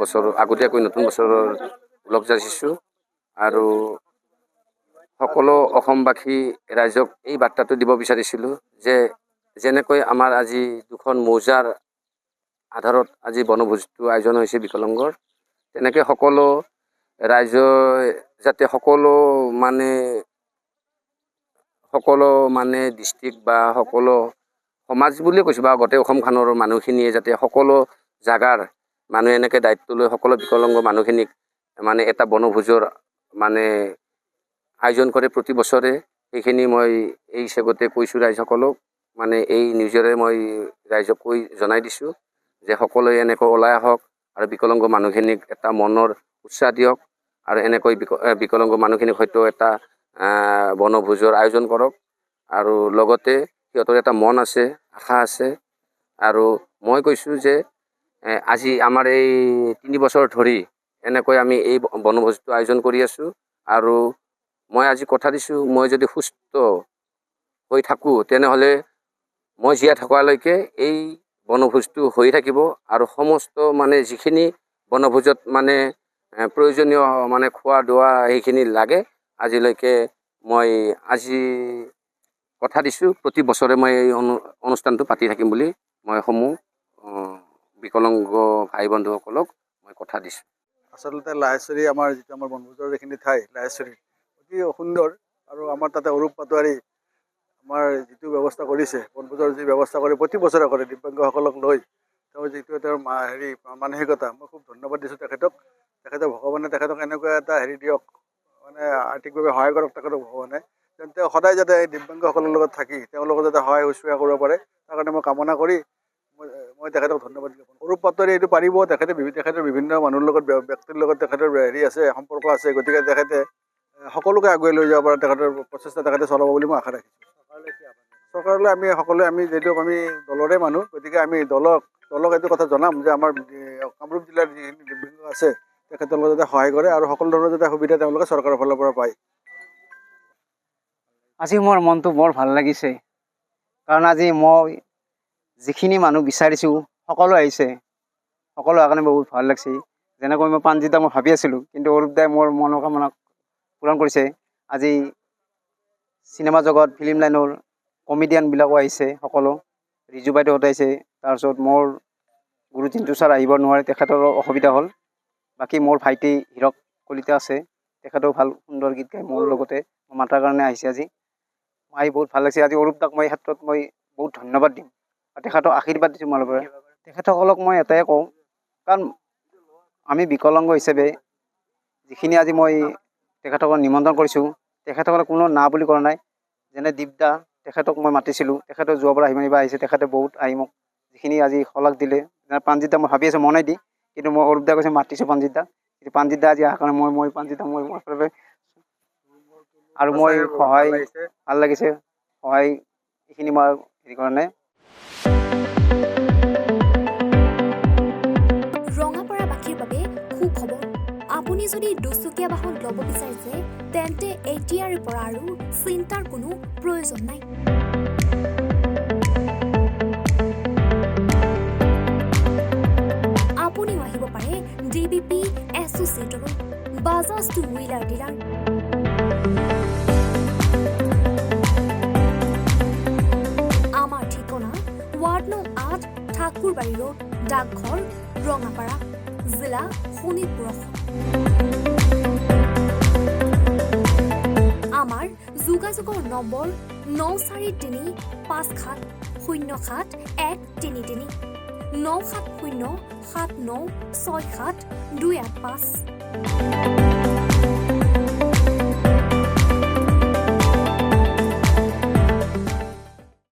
বছৰ আগতীয়াকৈ নতুন বছৰৰ ওলগ যাচিছোঁ আৰু সকলো অসমবাসী ৰাইজক এই বাৰ্তাটো দিব বিচাৰিছিলোঁ যে যেনেকৈ আমাৰ আজি দুখন মৌজাৰ আধাৰত আজি বনভোজটো আয়োজন হৈছে বিকলংগৰ, তেনেকৈ সকলো ৰাইজে যাতে সকলো মানে ডিষ্ট্ৰিক্ট বা সকলো সমাজ বুলিয়ে কৈছোঁ বা গোটেই অসমখনৰ মানুহখিনিয়ে যাতে সকলো জাগাৰ মানুহে এনেকৈ দায়িত্ব লৈ সকলো বিকলাংগ মানুহখিনিক মানে এটা বনভোজৰ মানে আয়োজন কৰে প্ৰতি বছৰে। সেইখিনি মই এই হিচাপতে কৈছোঁ ৰাইজসকলক, মানে এই নিউজেৰে মই ৰাইজক জনাই দিছোঁ যে সকলোৱে এনেকৈ ওলাই আহক আৰু বিকলাংগ মানুহখিনিক এটা মনৰ উৎসাহ দিয়ক আৰু এনেকৈ বিকলাংগ মানুহখিনিক হয়তো এটা বনভোজৰ আয়োজন কৰক আৰু লগতে সিহঁতৰ এটা মন আছে, আশা আছে। আৰু মই কৈছোঁ যে আজি আমাৰ এই 3 বছৰ ধৰি এনেকৈ আমি এই বনভোজটো আয়োজন কৰি আছোঁ আৰু মই আজি কথা দিছোঁ, মই যদি সুস্থ হৈ থাকোঁ তেনেহ'লে মই জীয়াই থকালৈকে এই বনভোজটো হৈ থাকিব আৰু সমস্ত মানে যিখিনি বনভোজত মানে প্ৰয়োজনীয় মানে খোৱা দোৱা সেইখিনি লাগে আজিলৈকে মই কথা দিছোঁ প্ৰতি বছৰে মই এই অনুষ্ঠানটো পাতি থাকিম বুলি মই বিকলাংগ ভাই বন্ধুসকলক মই কথা দিছোঁ। আচলতে লাহেশ্বৰী আমাৰ যিটো আমাৰ বনভোজৰ যিখিনি ঠাই লাহেশ্বৰী অতি সুন্দৰ আৰু আমাৰ তাতে অৰূপ পাটোৱাৰী আমাৰ যিটো ব্যৱস্থা কৰিছে বনভোজৰ যি ব্যৱস্থা কৰে প্ৰতি বছৰে কৰে দিব্যাংগসকলক লৈ তেওঁৰ যিটো তেওঁৰ মানসিকতা মই খুব ধন্যবাদ দিছোঁ তেখেতক ভগৱানে তেখেতক এনেকুৱা এটা দিয়ক মানে আৰ্থিকভাৱে সহায় কৰক তেখেতক ভগৱানে যেন তেওঁ সদায় যাতে এই দিব্যাংগসকলৰ লগত থাকি তেওঁলোকক যাতে সহায় শুশ্ৰূষা কৰিব পাৰে তাৰ কাৰণে মই কামনা কৰি মই তেখেতক ধন্যবাদ জ্ঞাপন কৰোঁ। অৰূপ পাটোৱাৰী এইটো পাৰিব, তেখেতৰ বিভিন্ন মানুহৰ লগত ব্যক্তিৰ লগত তেখেতৰ আছে সম্পৰ্ক আছে, গতিকে তেখেতে সকলোকে আগুৱাই লৈ যাব পাৰে তেখেতৰ প্ৰচেষ্টা তেখেতে চলাব বুলি মই আশা ৰাখিছোঁ। চৰকাৰলৈ আমি সকলোৱে যিহেতু আমি দলৰে মানুহ, গতিকে আমি দলক এইটো কথা জনাম যে আমাৰ কামৰূপ জিলাৰ যিখিনি দিব্যাংগ আছে তেখেতলোকে যাতে সহায় কৰে আৰু সকলো ধৰণৰ যাতে সুবিধা তেওঁলোকে চৰকাৰৰ ফালৰ পৰা পায়। আজি মোৰ মনটো বৰ ভাল লাগিছে, কাৰণ আজি মই যিখিনি মানুহ বিচাৰিছোঁ সকলো আহিছে, সকলো কাৰণে বহুত ভাল লাগিছে। যেনেকৈ মই প্ৰাণজিতা মই ভাবি আছিলোঁ, কিন্তু অৰূপ দাই মোৰ মনোকামনা পূৰণ কৰিছে। আজি চিনেমা জগত ফিল্ম লাইনৰ কমেডিয়ানবিলাকো আহিছে, সকলো ৰিজু বাইদেউহঁত আহিছে, তাৰপিছত মোৰ গুৰু জিন্তু ছাৰ আহিব নোৱাৰে, তেখেতৰো অসুবিধা হ'ল। বাকী মোৰ ভাইটি হীৰক কলিতা আছে, তেখেতেও ভাল সুন্দৰ গীত গায় মোৰ লগতে, মাতাৰ কাৰণে আহিছে আজি। আহি বহুত ভাল লাগিছে। আজি অৰূপ দাক মই এই ক্ষেত্ৰত মই বহুত ধন্যবাদ দিম আৰু তেখেতক আশীৰ্বাদ দিছোঁ মোৰ পৰা। তেখেতসকলক মই এটাই কওঁ, কাৰণ আমি বিকলাংগ হিচাপে যিখিনি আজি মই তেখেতসকলক নিমন্ত্ৰণ কৰিছোঁ, তেখেতসকলে কোনো না বুলি কৰা নাই। যেনে দীপদা, তেখেতক মই মাতিছিলোঁ, তেখেতে যোৱাৰ পৰা আহিছে, তেখেতে বহুত আহি মোক যিখিনি আজি শলাগ দিলে। প্ৰাণজিত দা মই ভাবি আছোঁ মনে দি, কিন্তু মই অৰূপ দা কৈছে মাতিছোঁ প্ৰাণজিত দা, কিন্তু প্ৰাণজিত দা আজি অহাৰ কাৰণে মই প্ৰাণজিত দা মই আৰু মই সহায় ভাল লাগিছে, সহায় এইখিনি মই কাৰণে। ৰঙাপাৰাবাসীৰ বাবে সুখবৰ, আপুনি যদি দুচকীয়া বাহন ল'ব বিচাৰিছে তেন্তে এতিয়াৰে পৰা আৰু চিন্তাৰ কোনো প্ৰয়োজন নাই। আপুনিও আহিব পাৰে DBP এছ'চিয়েটলৈ, বাজাজ টু হুইলাৰ ডিলাৰ। আমাৰ ঠিকনা ৱাৰ্ড নং 8 ঠাকুৰবাৰী ৰোড, ডাকঘৰ, ৰঙাপাৰা, জিলা শোণিতপুৰ। আমাৰ যোগাযোগৰ নম্বৰ 9435707133 9707967285285।